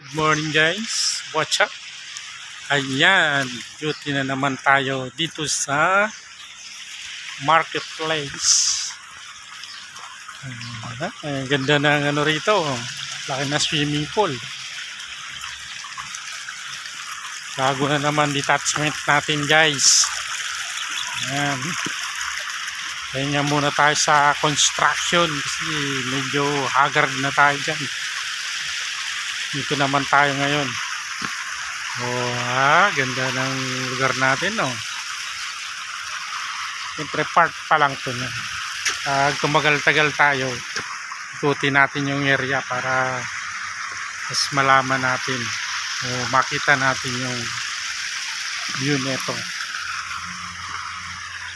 Good morning guys, what's up? Ayan, duty na naman tayo dito sa marketplace. Ganda ng ano rito, laki na swimming pool. Bago na naman detachment natin guys. Ayan. Kaya muna tayo sa construction kasi medyo haggard na tayo dyan. Dito naman tayo ngayon. Ganda ng lugar natin, no? Siyempre park pa lang ito na. Tumagal-tagal tayo, ikutin natin yung area para mas malaman natin o makita natin yung view neto.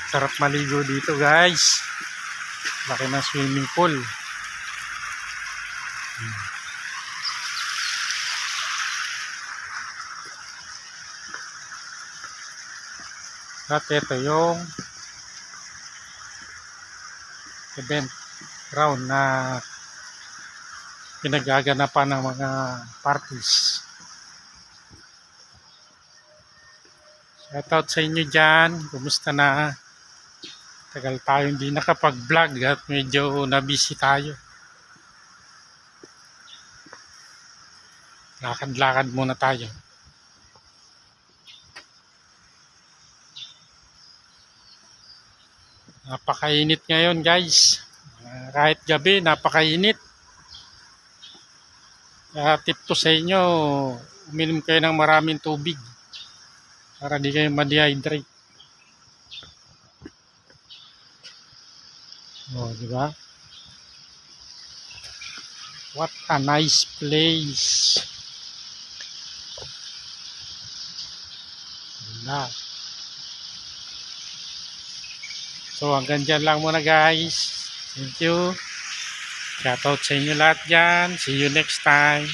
Sarap maligo dito guys. Laki na swimming pool. At ito yung event ground na pinagaganapan ng mga parties. Shoutout sa inyo dyan. Kumusta na? Tagal tayo hindi nakapag-vlog at medyo na-busy tayo. Lakad-lakad muna tayo. Napakainit ngayon guys. Kahit gabi napakainit. Tip ko sa inyo, uminom kayo ng maraming tubig para di kayo ma-dehydrate. Diba? What a nice place. Wala. So hanggang dyan lang muna guys. Thank you. Shoutout sa inyo lahat dyan. See you next time.